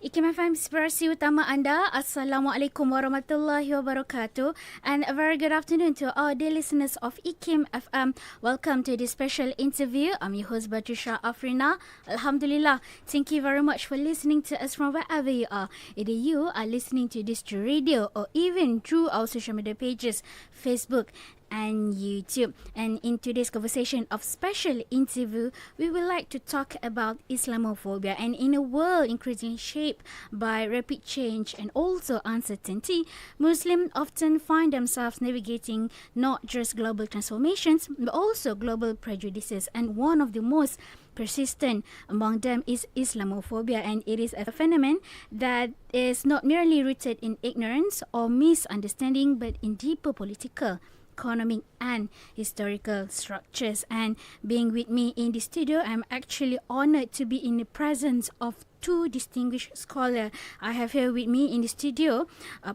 IKIM FM inspirasi utama anda. Assalamualaikum warahmatullahi wabarakatuh. And a very good afternoon to all dear listeners of IKIM FM. Welcome to this special interview. I'm your host Batrisha Afrina. Alhamdulillah. Thank you very much for listening to us from wherever you are. Either you are listening to this through radio or even through our social media pages, Facebook and YouTube. And in today's conversation of special interview, we would like to talk about Islamophobia. And in a world increasingly shaped by rapid change and also uncertainty, Muslims often find themselves navigating not just global transformations, but also global prejudices. And one of the most persistent among them is Islamophobia, and it is a phenomenon that is not merely rooted in ignorance or misunderstanding, but in deeper political, economic and historical structures. And being with me in the studio, I'm actually honored to be in the presence of two distinguished scholars. I have here with me in the studio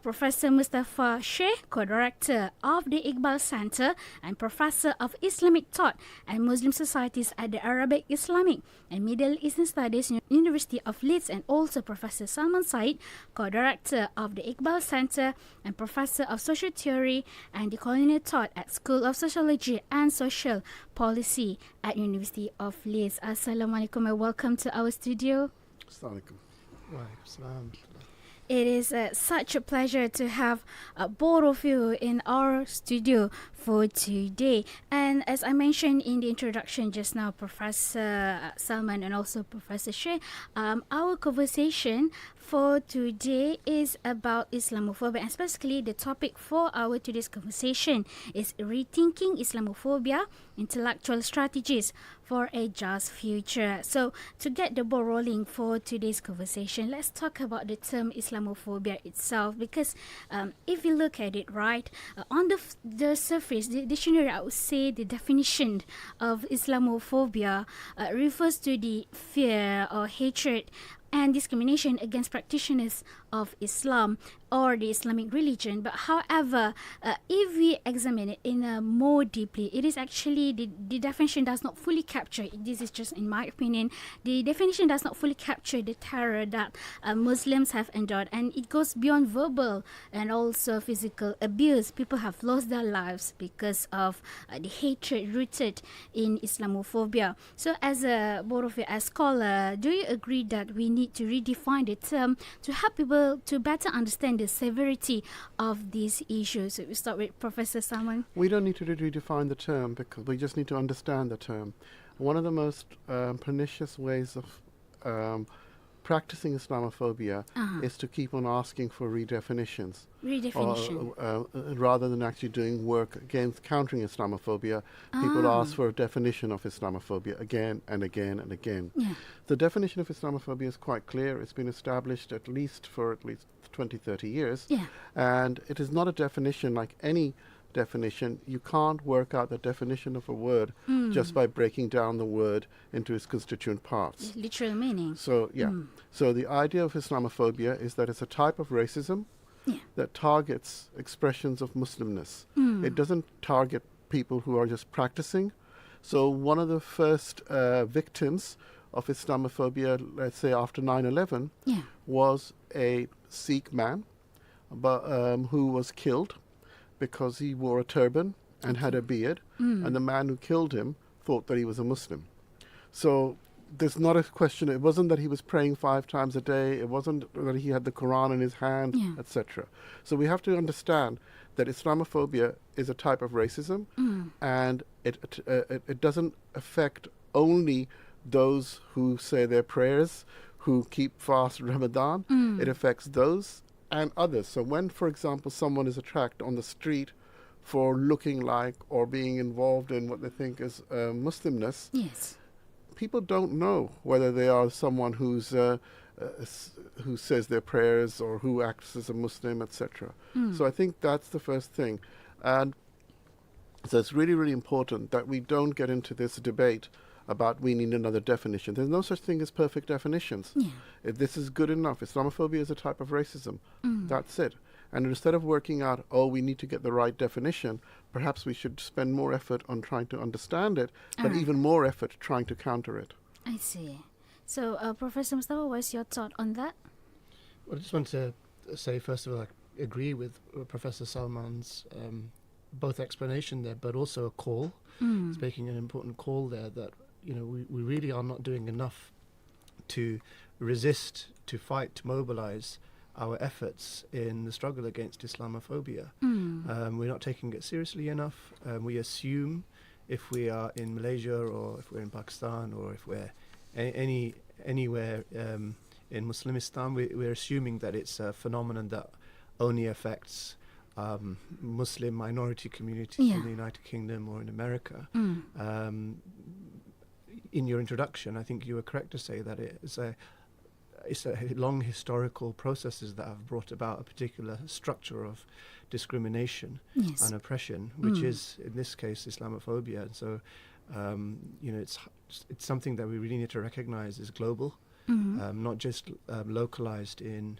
Professor Mustapha Sheikh, co-director of the Iqbal Centre and Professor of Islamic Thought and Muslim Societies at the Arabic, Islamic and Middle Eastern Studies, University of Leeds, and also Professor Salman Sayyid, co-director of the Iqbal Centre and Professor of Social Theory and Decolonial Thought at School of Sociology and Social Policy at University of Leeds. Assalamualaikum and welcome to our studio. It is such a pleasure to have both of you in our studio for today. And as I mentioned in the introduction just now, Professor Salman and also Professor Sheikh, our conversation for today is about Islamophobia, and specifically the topic for our today's conversation is Rethinking Islamophobia, Intellectual Strategies for a Just Future. So to get the ball rolling for today's conversation, let's talk about the term Islamophobia itself, because if you look at it right, on the surface, the dictionary, I would say the definition of Islamophobia refers to the fear or hatred and discrimination against practitioners of Islam or the Islamic religion. But however, if we examine it in more deeply, it is actually the definition does not fully capture, this is just in my opinion, the definition does not fully capture the terror that Muslims have endured, and it goes beyond verbal and also physical abuse. People have lost their lives because of the hatred rooted in Islamophobia. So as a both of you as scholar, do you agree that we need to redefine the term to help people to better understand the severity of these issues? So we start with Professor Salman. We don't need to redefine the term, because we just need to understand the term. One of the most pernicious ways of practicing Islamophobia is to keep on asking for redefinitions. Rather than actually doing work against countering Islamophobia, people ask for a definition of Islamophobia again and again and again. Yeah. The definition of Islamophobia is quite clear. It's been established at least 20, 30 years. Yeah. And it is not a definition like any definition. You can't work out the definition of a word just by breaking down the word into its constituent parts. Literal meaning. So, yeah. So the idea of Islamophobia is that it's a type of racism that targets expressions of Muslimness. It doesn't target people who are just practicing. So one of the first victims of Islamophobia, let's say after 9/11, was a Sikh man who was killed because he wore a turban and had a beard, and the man who killed him thought that he was a Muslim. So there's not a question. It wasn't that he was praying 5 times a day. It wasn't that he had the Quran in his hand, etc. So we have to understand that Islamophobia is a type of racism, and it doesn't affect only those who say their prayers, who keep fast Ramadan. It affects those and others. So when, for example, someone is attacked on the street for looking like or being involved in what they think is Muslimness, people don't know whether they are someone who says their prayers or who acts as a Muslim, etc. So I think that's the first thing. And so it's really, really important that we don't get into this debate about we need another definition. There's no such thing as perfect definitions. This is good enough. Islamophobia is a type of racism. That's it. And instead of working out, we need to get the right definition, perhaps we should spend more effort on trying to understand it, but even more effort trying to counter it. I see. So, Professor Mustapha, what's your thought on that? I just want to say, first of all, I agree with Professor Salman's both explanation there, but also a call. He's making an important call there that, we really are not doing enough to resist, to fight, to mobilize our efforts in the struggle against Islamophobia. We're not taking it seriously enough. We assume if we are in Malaysia or if we're in Pakistan or if we're anywhere in Muslimistan, we're assuming that it's a phenomenon that only affects Muslim minority communities in the United Kingdom or in America. In your introduction, I think you were correct to say that it's a long historical processes that have brought about a particular structure of discrimination and oppression, which is, in this case, Islamophobia. And so, it's something that we really need to recognize is global, not just localized in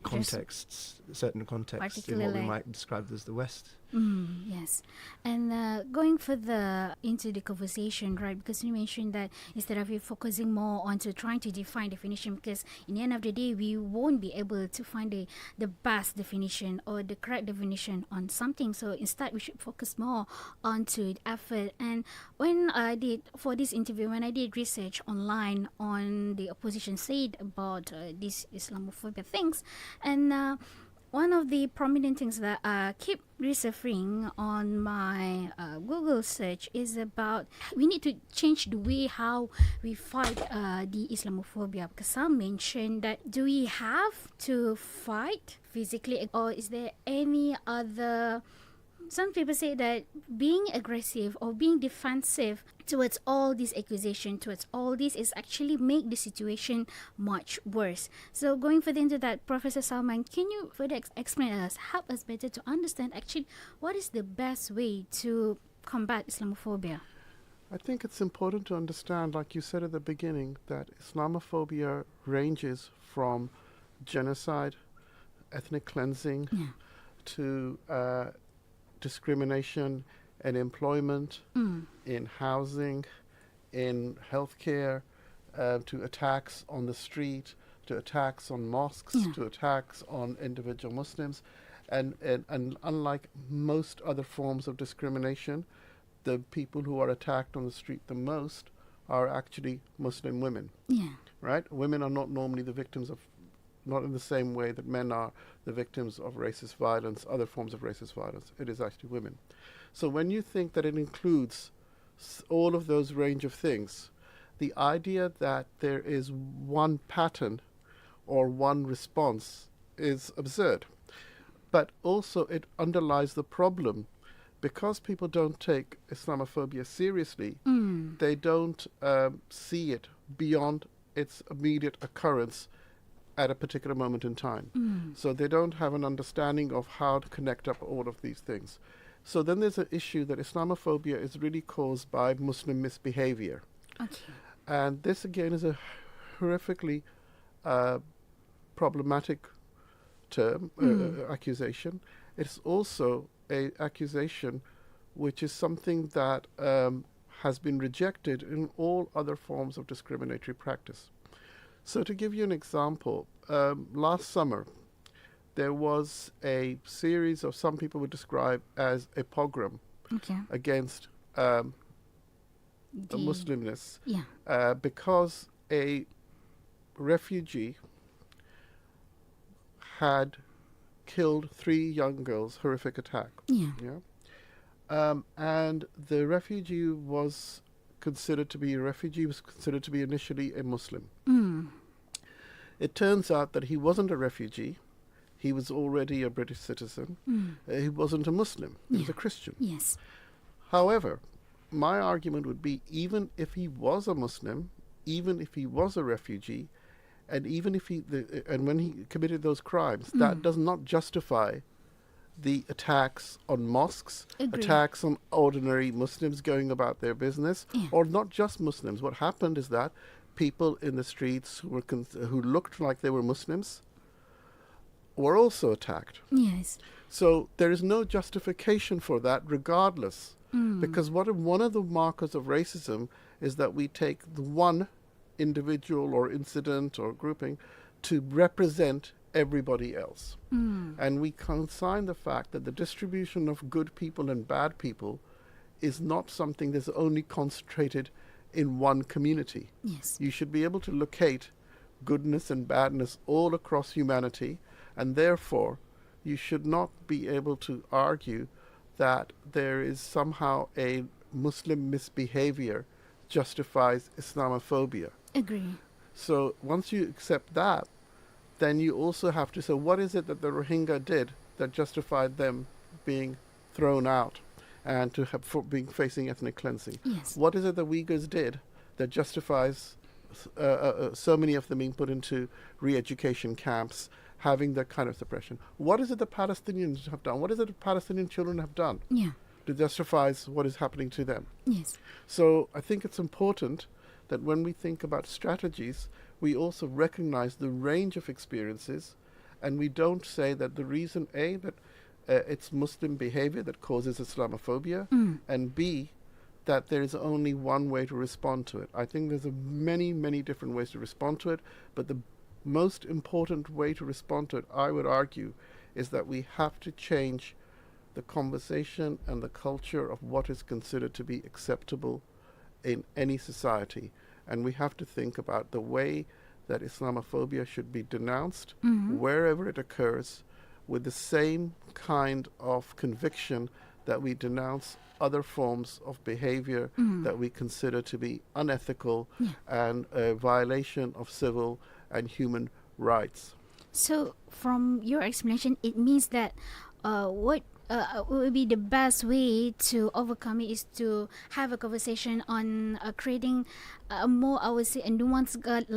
contexts, certain contexts in what we might describe as the West. Yes. And going further into the conversation, right, because you mentioned that instead of you focusing more on to trying to define definition, because in the end of the day, we won't be able to find the best definition or the correct definition on something. So instead, we should focus more onto the effort. And when I did, for this interview, when I did research online on the opposition said about these Islamophobia things, and one of the prominent things that I keep resurfacing on my Google search is about we need to change the way how we fight the Islamophobia, because some mention that do we have to fight physically, or is there any other... Some people say that being aggressive or being defensive towards all these accusations, towards all this, is actually make the situation much worse. So going further into that, Professor Salman, can you further explain us, help us better to understand actually what is the best way to combat Islamophobia? I think it's important to understand, like you said at the beginning, that Islamophobia ranges from genocide, ethnic cleansing, to discrimination in employment, in housing, in healthcare, to attacks on the street, to attacks on mosques, to attacks on individual Muslims. And unlike most other forms of discrimination, the people who are attacked on the street the most are actually Muslim women. Right? Women are not normally the victims of, not in the same way that men are the victims of racist violence, other forms of racist violence. It is actually women. So when you think that it includes all of those range of things, the idea that there is one pattern or one response is absurd. But also it underlies the problem. Because people don't take Islamophobia seriously, they don't see it beyond its immediate occurrence at a particular moment in time. So they don't have an understanding of how to connect up all of these things. So then there's an issue that Islamophobia is really caused by Muslim misbehavior. And this again is a horrifically problematic term, accusation. It's also an accusation which is something that has been rejected in all other forms of discriminatory practice. So to give you an example, last summer there was a series of, some people would describe as a pogrom against the Muslimness, because a refugee had killed 3 young girls, horrific attack. And the refugee was considered to be a refugee, was considered to be initially a Muslim. It turns out that he wasn't a refugee. He was already a British citizen. He wasn't a Muslim. He was a Christian. However, my argument would be, even if he was a Muslim, even if he was a refugee, and even if and when he committed those crimes, that does not justify the attacks on mosques, attacks on ordinary Muslims going about their business, or not just Muslims. What happened is that people in the streets who looked like they were Muslims were also attacked. So there is no justification for that, regardless, because one of the markers of racism is that we take the one individual or incident or grouping to represent everybody else. And we consign the fact that the distribution of good people and bad people is not something that's only concentrated in one community. Yes. You should be able to locate goodness and badness all across humanity, and therefore you should not be able to argue that there is somehow a Muslim misbehavior justifies Islamophobia. Agree. So once you accept that, then you also have to say, what is it that the Rohingya did that justified them being thrown out and to have being facing ethnic cleansing? Yes. What is it the Uyghurs did that justifies so many of them being put into re-education camps, having that kind of suppression? What is it the Palestinians have done? What is it the Palestinian children have done Yeah. to justify what is happening to them? Yes. So I think it's important that when we think about strategies, we also recognize the range of experiences, and we don't say that the reason A, that it's Muslim behavior that causes Islamophobia, and B, that there is only one way to respond to it. I think there's many, many different ways to respond to it, but the most important way to respond to it, I would argue, is that we have to change the conversation and the culture of what is considered to be acceptable in any society. And we have to think about the way that Islamophobia should be denounced wherever it occurs, with the same kind of conviction that we denounce other forms of behavior that we consider to be unethical and a violation of civil and human rights. So, from your explanation, it means that what would be the best way to overcome it is to have a conversation on creating a more, I would say, a nuanced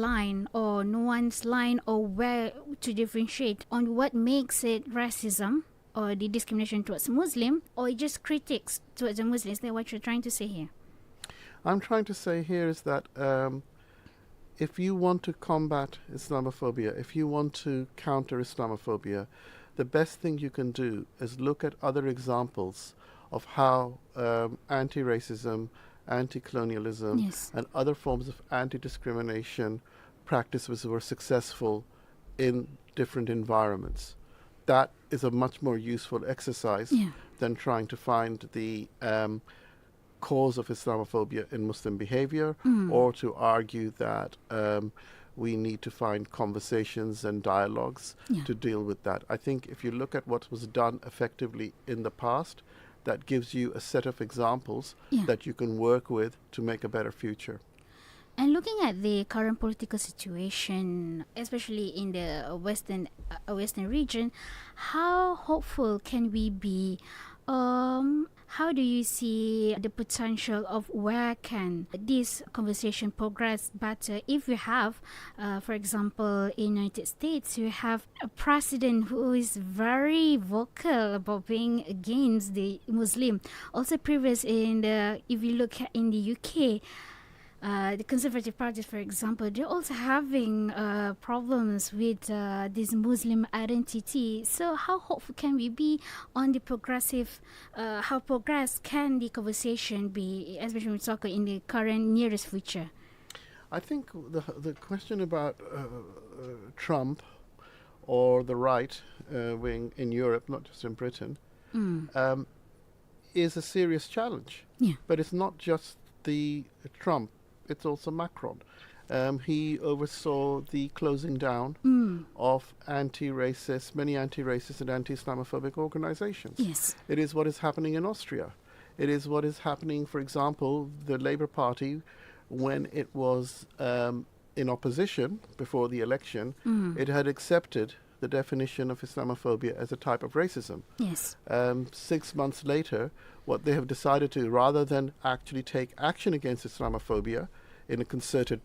line or where to differentiate on what makes it racism or the discrimination towards Muslim, or just critics towards the Muslims. Is that what you're trying to say here? I'm trying to say here is that if you want to combat Islamophobia, if you want to counter Islamophobia, the best thing you can do is look at other examples of how anti-racism, anti-colonialism, and other forms of anti-discrimination practices were successful in different environments. That is a much more useful exercise than trying to find the cause of Islamophobia in Muslim behavior, or to argue that we need to find conversations and dialogues to deal with that. I think if you look at what was done effectively in the past, that gives you a set of examples that you can work with to make a better future. And looking at the current political situation, especially in the western region, how hopeful can we be? How do you see the potential of where can this conversation progress better if you have, for example, in the United States, you have a president who is very vocal about being against the Muslim. Also previous if you look at in the UK, the Conservative parties, for example, they're also having problems with this Muslim identity. So how hopeful can we be on the progressive, how progress can the conversation be, especially when we talk in the current nearest future? I think the question about Trump or the right wing in Europe, not just in Britain, is a serious challenge. But it's not just the Trump. It's also Macron. He oversaw the closing down of many anti-racist and anti-Islamophobic organizations. Yes. It is what is happening in Austria. It is what is happening, for example, the Labour Party, when it was in opposition before the election, it had accepted the definition of Islamophobia as a type of racism. Yes. 6 months later, what they have decided to, rather than actually take action against Islamophobia in a concerted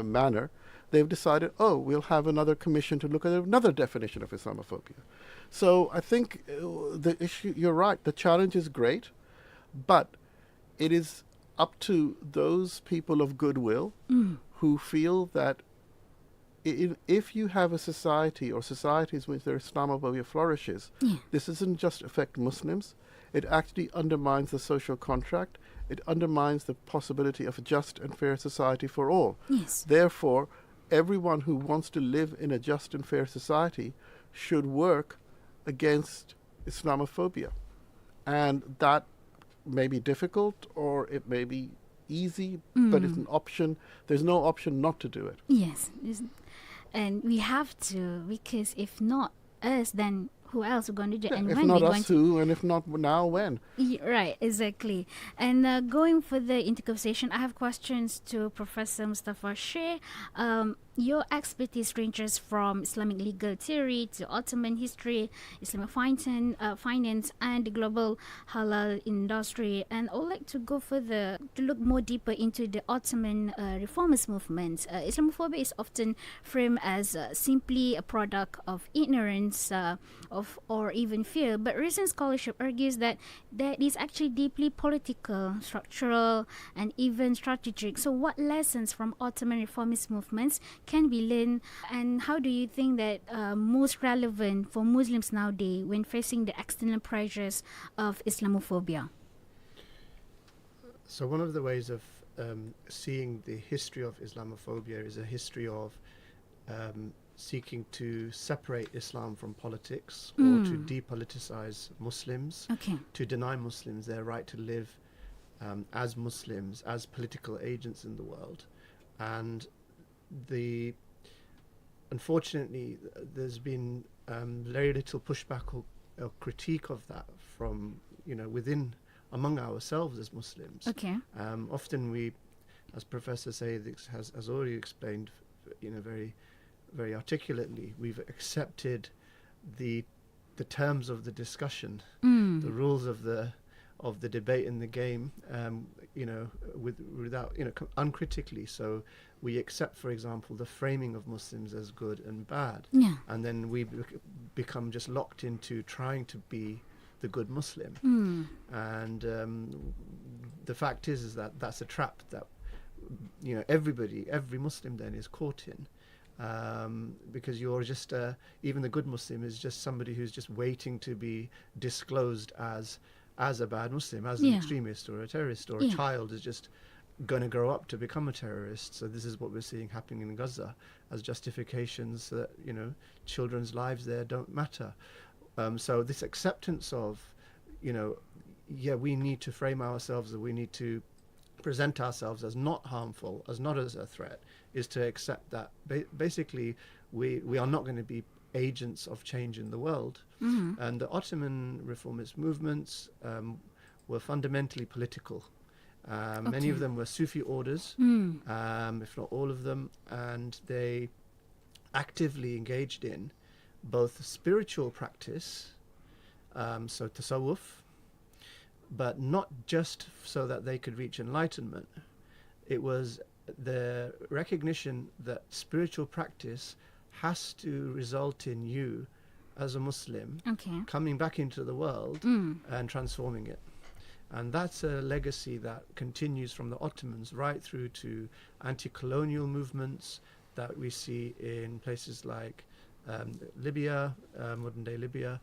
manner, they've decided, we'll have another commission to look at another definition of Islamophobia. So I think the issue, you're right, the challenge is great, but it is up to those people of goodwill who feel that if you have a society or societies in which their Islamophobia flourishes, this doesn't just affect Muslims, it actually undermines the social contract, it undermines the possibility of a just and fair society for all. Yes. Therefore, everyone who wants to live in a just and fair society should work against Islamophobia. And that may be difficult or it may be easy, but it's an option. There's no option not to do it. Yes. And we have to, because if not us, then who else are going to do it? And If when not we're us, going to... who? And if not now, when? Right, exactly. And going further into conversation, I have questions to Professor Mustapha Sheikh. Your expertise ranges from Islamic legal theory to Ottoman history, Islamic finance, and the global halal industry. And I would like to go further to look more deeper into the Ottoman reformist movement. Islamophobia is often framed as simply a product of ignorance or even fear, but recent scholarship argues that is actually deeply political, structural, and even strategic. So what lessons from Ottoman reformist movements can be learned, and how do you think that most relevant for Muslims nowadays when facing the external pressures of Islamophobia? So one of the ways of seeing the history of Islamophobia is a history of seeking to separate Islam from politics or to depoliticize Muslims, to deny Muslims their right to live as Muslims, as political agents in the world. And unfortunately, there's been very little pushback or critique of that from, within, among ourselves as Muslims. Often we, as Professor Sayyid has already explained, very, very articulately, we've accepted the terms of the discussion, the rules of the debate in the game, without uncritically. So we accept, for example, the framing of Muslims as good and bad, and then we become just locked into trying to be the good Muslim. And the fact is that that's a trap that every Muslim then is caught in. Because you're just even the good Muslim is just somebody who's just waiting to be disclosed as a bad Muslim, as an extremist or a terrorist, or a child is just going to grow up to become a terrorist. So this is what we're seeing happening in Gaza as justifications that children's lives there don't matter. So this acceptance of we need to frame ourselves, or we need to present ourselves as not harmful, as not as a threat, is to accept that basically we are not going to be agents of change in the world. And the Ottoman reformist movements were fundamentally political. Many of them were Sufi orders, if not all of them, and they actively engaged in both spiritual practice, so tasawwuf, but not just so that they could reach enlightenment. It was the recognition that spiritual practice has to result in you as a Muslim coming back into the world and transforming it. And that's a legacy that continues from the Ottomans right through to anti-colonial movements that we see in places like Libya, modern-day Libya,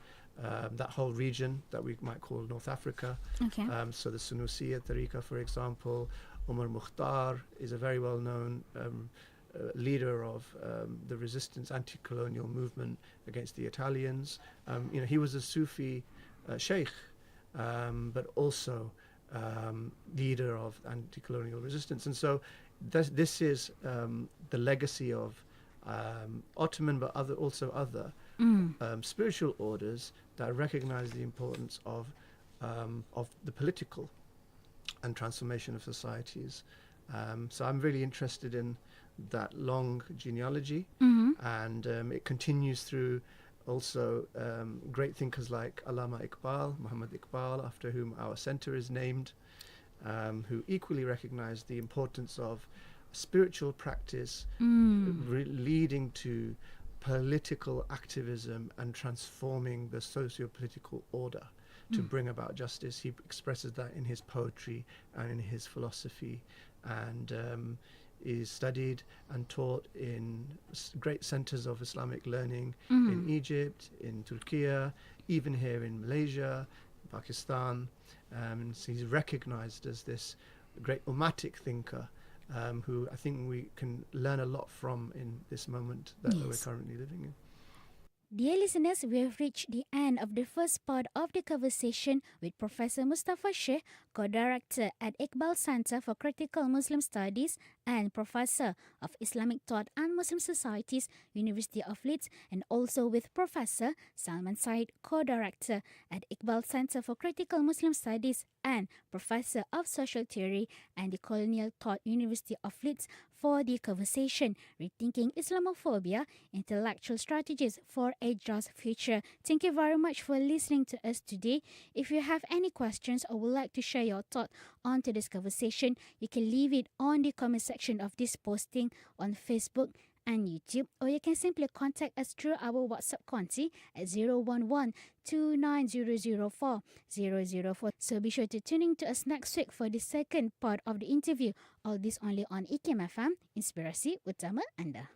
that whole region that we might call North Africa. So the Sunusiya Tariqa, for example. Umar Mukhtar is a very well-known leader of the resistance anti-colonial movement against the Italians. He was a Sufi sheikh, but also leader of anti-colonial resistance. And so this is the legacy of Ottoman, but also other spiritual orders that recognize the importance of the political and transformation of societies. So I'm really interested in that long genealogy, and it continues through also great thinkers like Allama Iqbal, Muhammad Iqbal, after whom our centre is named, who equally recognize the importance of spiritual practice leading to political activism and transforming the socio-political order to bring about justice. He expresses that in his poetry and in his philosophy, and is studied and taught in great centers of Islamic learning in Egypt, in Turkey, even here in Malaysia, Pakistan. So he's recognized as this great ummatic thinker who I think we can learn a lot from in this moment that we're currently living in. Dear listeners, we have reached the end of the first part of the conversation with Professor Mustapha Sheikh, co-director at Iqbal Centre for Critical Muslim Studies and Professor of Islamic Thought and Muslim Societies, University of Leeds, and also with Professor Salman Sayyid, co-director at Iqbal Centre for Critical Muslim Studies and Professor of Social Theory and Decolonial Thought, University of Leeds, for the conversation, Rethinking Islamophobia, Intellectual Strategies for a Just Future. Thank you very much for listening to us today. If you have any questions or would like to share your thought on today's conversation, you can leave it on the comment section of this posting on Facebook and YouTube, or you can simply contact us through our WhatsApp contact at 011-29004-004. So be sure to tune in to us next week for the second part of the interview. All this only on IKIM FM, Inspirasi Utama Anda.